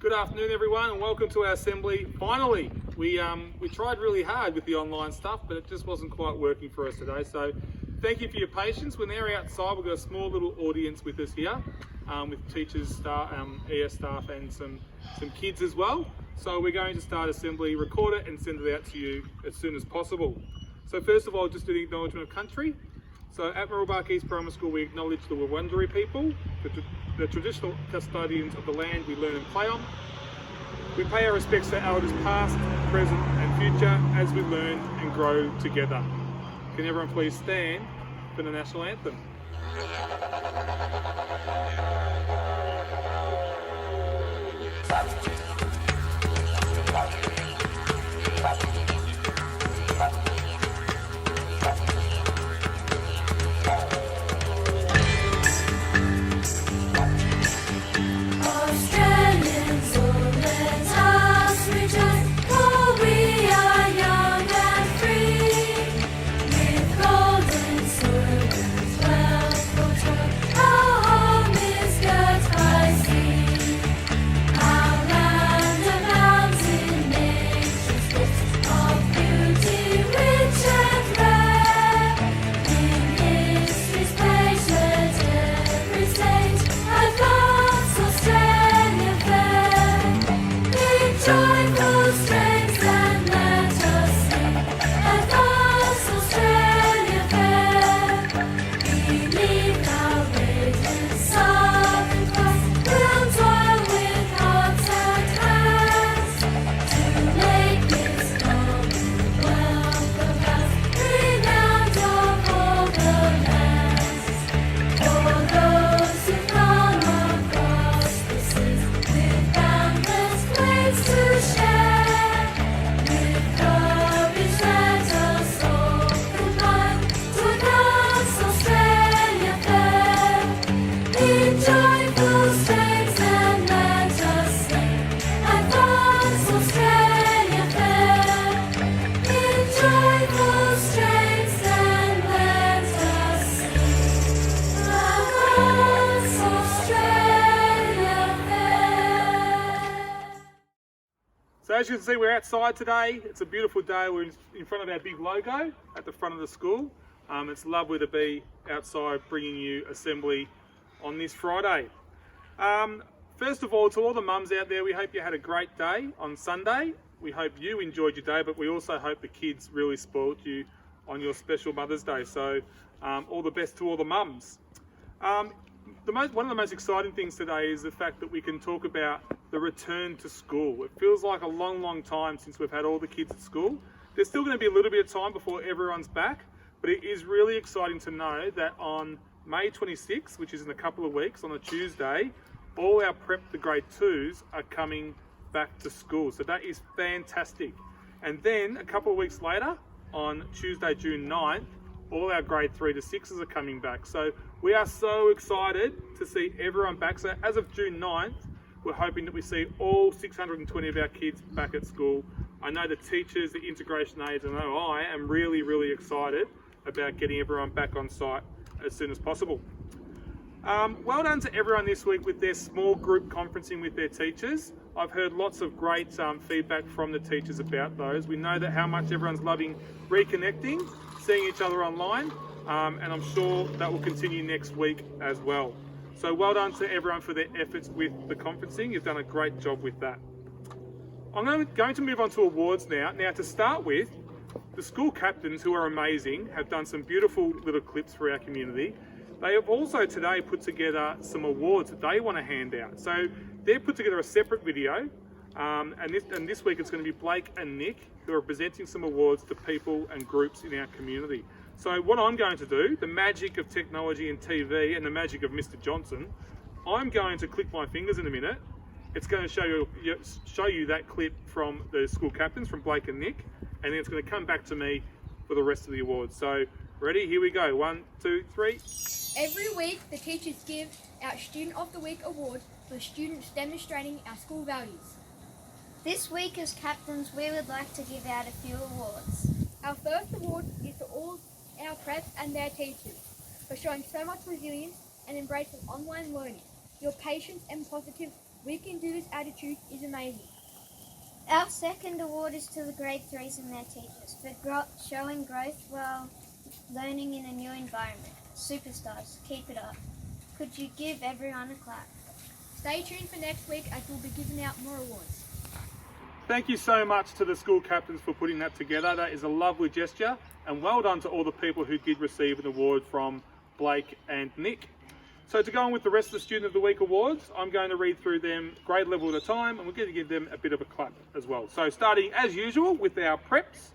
Good afternoon everyone and welcome to our assembly. Finally, we tried really hard with the online stuff, but it just wasn't quite working for us today. So thank you for your patience. We're now outside. We've got a small little audience with us here, with teachers, staff, ES staff and some kids as well. So we're going to start assembly, record it and send it out to you as soon as possible. So first of all, just do the acknowledgement of country. So at Mooroolbark East Primary School, we acknowledge the Wurundjeri people, the traditional custodians of the land we learn and play on. We pay our respects to elders past, present and future as we learn and grow together. Can everyone please stand for the National Anthem? So as you can see, we're outside today. It's a beautiful day. We're in front of our big logo at the front of the school. It's lovely to be outside bringing you assembly on this Friday. First of all, to all the mums out there, we hope you had a great day on Sunday. We hope you enjoyed your day, but we also hope the kids really spoiled you on your special Mother's Day. So all the best to all the mums. One of the most exciting things today is the fact that we can talk about the return to school. It feels like a long time since we've had all the kids at school. There's still going to be a little bit of time before everyone's back, but it is really exciting to know that on May 26th, which is in a couple of weeks, on a Tuesday, all our prep to grade 2s are coming back to school. So that is fantastic. And then a couple of weeks later, on Tuesday, June 9th, all our grade 3 to 6s are coming back. So we are so excited to see everyone back. So as of June 9th, we're hoping that we see all 620 of our kids back at school. I know the teachers, the integration aides, and I am really excited about getting everyone back on site as soon as possible. Well done to everyone this week with their small group conferencing with their teachers. I've heard lots of great feedback from the teachers about those. We know that how much everyone's loving reconnecting, seeing each other online, and I'm sure that will continue next week as well. So well done to everyone for their efforts with the conferencing. You've done a great job with that. I'm going to move on to awards now. Now to start with, the school captains, who are amazing, have done some beautiful little clips for our community. They have also today put together some awards that they want to hand out. So they've put together a separate video, and this week it's going to be Blake and Nick who are presenting some awards to people and groups in our community. So what I'm going to do, the magic of technology and TV and the magic of Mr. Johnson, I'm going to click my fingers in a minute. It's going to show you that clip from the school captains, from Blake and Nick, and then it's going to come back to me for the rest of the awards. So ready? Here we go. 1, 2, 3. Every week, the teachers give out Student of the Week award for students demonstrating our school values. This week as captains, we would like to give out a few awards. Our first award is to all our preps and their teachers for showing so much resilience and embracing online learning. Your patience and positive "we can do this" attitude is amazing. Our second award is to the grade 3s and their teachers for showing growth while learning in a new environment. Superstars, keep it up. Could you give everyone a clap? Stay tuned for next week as we'll be giving out more awards. Thank you so much to the school captains for putting that together. That is a lovely gesture, and well done to all the people who did receive an award from Blake and Nick. So to go on with the rest of the Student of the Week awards, I'm going to read through them grade level at a time, and we're going to give them a bit of a clap as well. So starting as usual with our preps.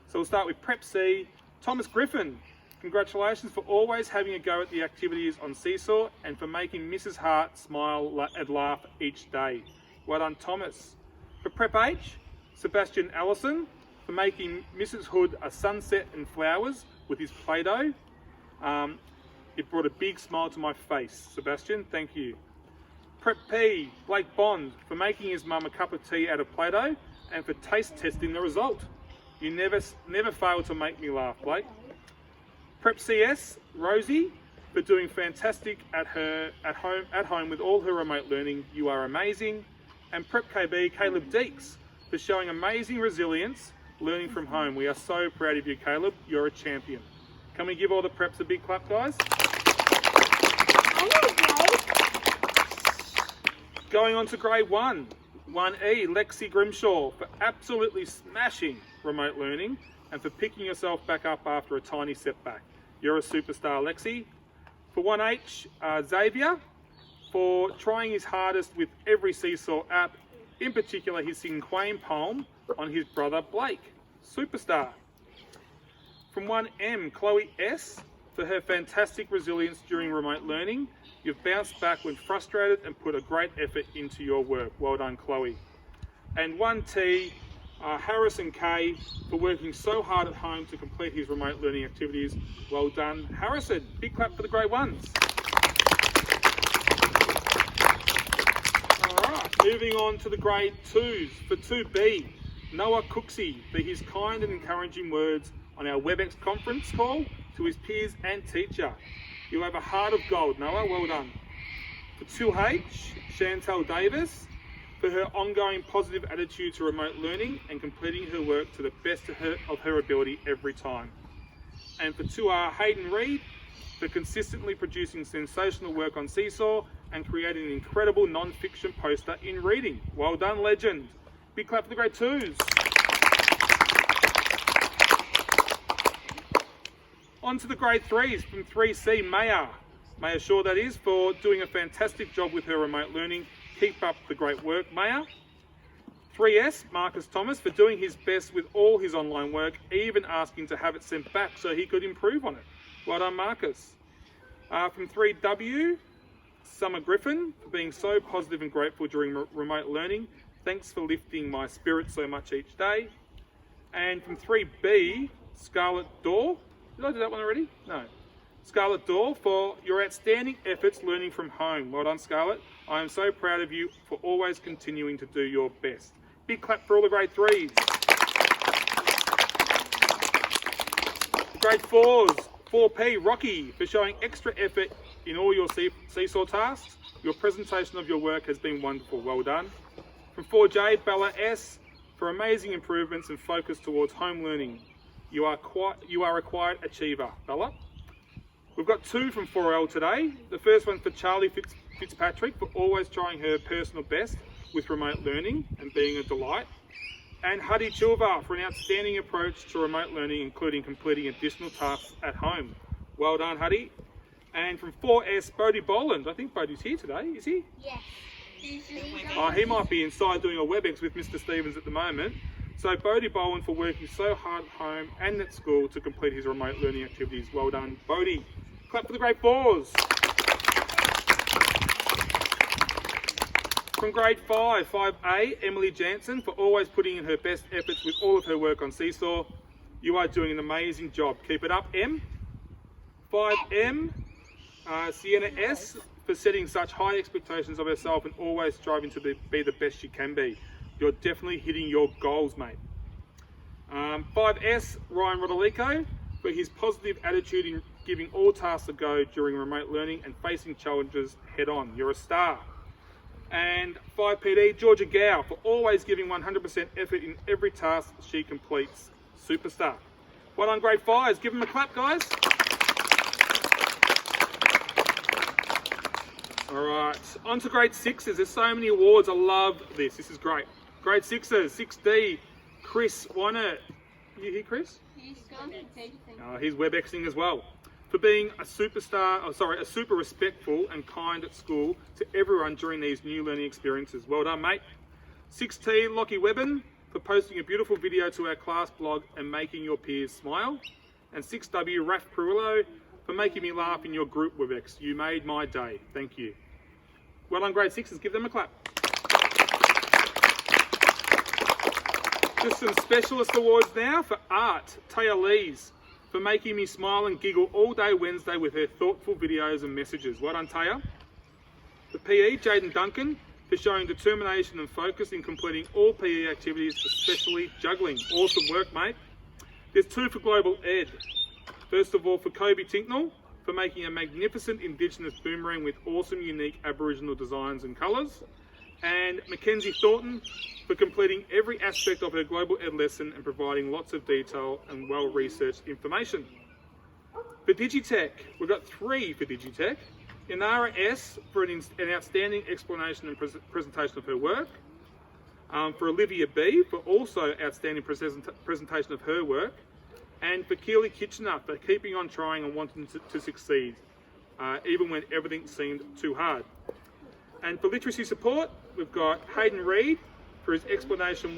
So we'll start with Prep C. Thomas Griffin, congratulations for always having a go at the activities on Seesaw and for making Mrs. Hart smile and laugh each day. Well done, Thomas. For Prep H, Sebastian Allison, for making Mrs. Hood a sunset and flowers with his Play-Doh. It brought a big smile to my face. Sebastian, thank you. Prep P, Blake Bond, for making his mum a cup of tea out of Play-Doh and for taste testing the result. You never fail to make me laugh, Blake. Prep CS, Rosie, for doing fantastic at home with all her remote learning. You are amazing. And Prep KB, Caleb Deeks, for showing amazing resilience learning from home. We are so proud of you, Caleb. You're a champion. Can we give all the preps a big clap, guys? Going on to grade 1, 1E, Lexi Grimshaw, for absolutely smashing remote learning and for picking yourself back up after a tiny setback. You're a superstar, Lexi. For 1H, Xavier, for trying his hardest with every Seesaw app, in particular his Sing Quain poem on his brother Blake. Superstar. From 1M, Chloe S, for her fantastic resilience during remote learning. You've bounced back when frustrated and put a great effort into your work. Well done, Chloe. And 1T, Harrison K, for working so hard at home to complete his remote learning activities. Well done, Harrison. Big clap for the grade 1s. All right, moving on to the grade 2s. For 2B, Noah Cooksey, for his kind and encouraging words on our WebEx conference call to his peers and teacher. You have a heart of gold, Noah. Well done. For 2H, Chantel Davis, for her ongoing positive attitude to remote learning and completing her work to the best of her ability every time. And for 2R, Hayden Reed, for consistently producing sensational work on Seesaw and creating an incredible non-fiction poster in reading. Well done, legend. Big clap for the grade 2s. On to the grade 3s from 3C, Maya Shaw, that is, for doing a fantastic job with her remote learning. Keep up the great work, Maya. 3S, Marcus Thomas, for doing his best with all his online work, even asking to have it sent back so he could improve on it. Well done, Marcus. From 3W, Summer Griffin, for being so positive and grateful during remote learning. Thanks for lifting my spirit so much each day. And from 3B, Scarlett Dorr. Did I do that one already? No. Scarlett Dorr, for your outstanding efforts learning from home. Well done, Scarlett. I am so proud of you for always continuing to do your best. Big clap for all the grade 3s. Grade 4s, 4P, Rocky, for showing extra effort in all your Seesaw tasks. Your presentation of your work has been wonderful. Well done. From 4J, Bella S, for amazing improvements and focus towards home learning. You are a quiet achiever, Bella. We've got 2 from 4L today. The first one for Charlie Fitzpatrick, for always trying her personal best with remote learning and being a delight. And Hadi Chilva, for an outstanding approach to remote learning, including completing additional tasks at home. Well done, Hadi. And from 4S, Bodie Boland. I think Bodie's here today, is he? Yes. He might be inside doing a WebEx with Mr. Stevens at the moment. So Bodie Boland, for working so hard at home and at school to complete his remote learning activities. Well done, Bodie. Clap for the grade 4s. From grade 5, 5A, Emily Jansen, for always putting in her best efforts with all of her work on Seesaw. You are doing an amazing job. Keep it up, Em. 5M, Sienna S, for setting such high expectations of herself and always striving to be the best she can be. You're definitely hitting your goals, mate. 5S, Ryan Rodolico, for his positive attitude giving all tasks a go during remote learning and facing challenges head on. You're a star. And 5PD, Georgia Gow, for always giving 100% effort in every task she completes. Superstar. Well done, grade 5s. Give them a clap, guys. All right, on to grade 6s. There's so many awards. I love this. This is great. Grade 6s, 6D, Chris Wynert. You here, Chris? He's gone to teaching. He's WebExing as well. For being a super respectful and kind at school to everyone during these new learning experiences. Well done, mate. 6T, Lockie Webben, for posting a beautiful video to our class blog and making your peers smile. And 6W, Raf Perillo, for making me laugh in your group WebEx. You made my day. Thank you. Well done, grade 6s. Give them a clap. Just some specialist awards now for art. Taya Lees, for making me smile and giggle all day Wednesday with her thoughtful videos and messages. Well done, Taya. The PE, Jaden Duncan, for showing determination and focus in completing all PE activities, especially juggling. Awesome work, mate. There's 2 for Global Ed. First of all, for Kobe Tinknell, for making a magnificent Indigenous boomerang with awesome, unique Aboriginal designs and colours. And Mackenzie Thornton, for completing every aspect of her Global Ed lesson and providing lots of detail and well-researched information. For Digitech, we've got 3 for Digitech. Inara S, for an outstanding explanation and presentation of her work. For Olivia B, for also outstanding presentation of her work. And for Keely Kitchener, for keeping on trying and wanting to succeed, even when everything seemed too hard. And for literacy support, we've got Hayden Reid, for his explanation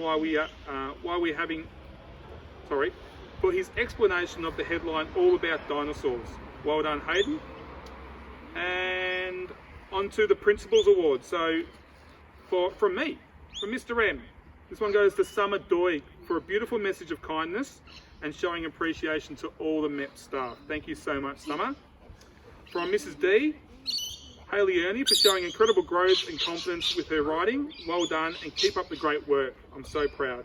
for his explanation of the headline All About Dinosaurs. Well done, Hayden. And on to the Principals Award. So from Mr. M, this one goes to Summer Doig for a beautiful message of kindness and showing appreciation to all the MEPS staff. Thank you so much, Summer. From Mrs. D, Hayley Ernie, for showing incredible growth and confidence with her writing. Well done and keep up the great work. I'm so proud.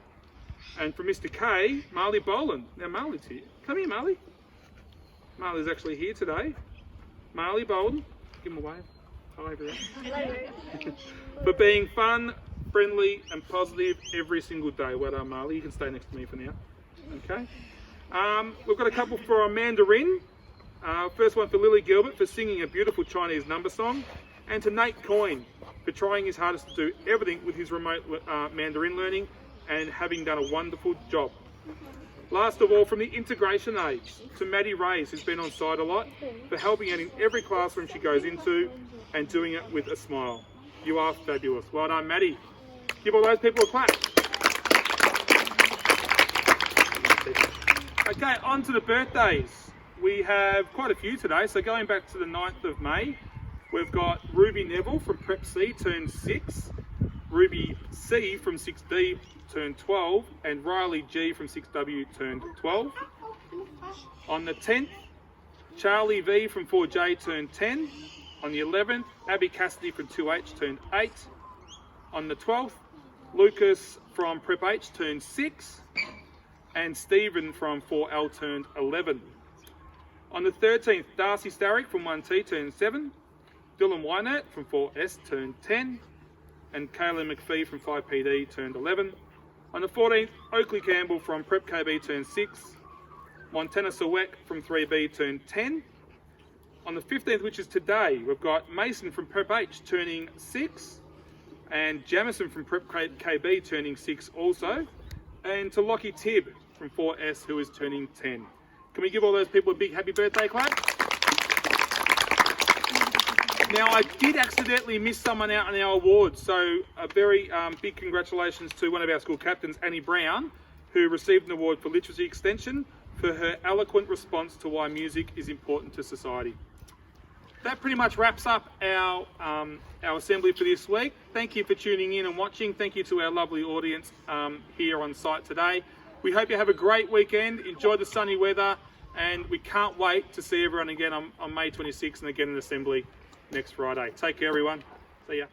And from Mr. K, Marley Boland. Now Marley's here. Come here, Marley. Marley's actually here today. Marley Boland, give him a wave. Hi, everyone. For being fun, friendly and positive every single day. Well done, Marley. You can stay next to me for now. Okay. We've got a couple for Mandarin. First one for Lily Gilbert for singing a beautiful Chinese number song, and to Nate Coyne for trying his hardest to do everything with his remote Mandarin learning and having done a wonderful job. Last of all, from the integration aides, to Maddie Rays, who's been on site a lot, for helping out in every classroom she goes into and doing it with a smile. You are fabulous. Well done, Maddie. Give all those people a clap. Okay, on to the birthdays. We have quite a few today, so going back to the 9th of May, we've got Ruby Neville from Prep C turned 6, Ruby C from 6D turned 12, and Riley G from 6W turned 12. On the 10th, Charlie V from 4J turned 10. On the 11th, Abby Cassidy from 2H turned 8. On the 12th, Lucas from Prep H turned 6. And Stephen from 4L turned 11. On the 13th, Darcy Starrick from 1T turned 7. Dylan Wynert from 4S turned 10. And Kayla McPhee from 5PD turned 11. On the 14th, Oakley Campbell from Prep KB turned 6. Montana Sawek from 3B turned 10. On the 15th, which is today, we've got Mason from Prep H turning 6. And Jamison from Prep KB turning 6 also. And to Lockie Tibb from 4S, who is turning 10. Can we give all those people a big happy birthday clap? Now, I did accidentally miss someone out on our awards, so a very big congratulations to one of our school captains, Annie Brown, who received an award for Literacy Extension for her eloquent response to why music is important to society. That pretty much wraps up our assembly for this week. Thank you for tuning in and watching. Thank you to our lovely audience here on site today. We hope you have a great weekend. Enjoy the sunny weather, and we can't wait to see everyone again on May 26th and again in assembly next Friday. Take care, everyone. See ya.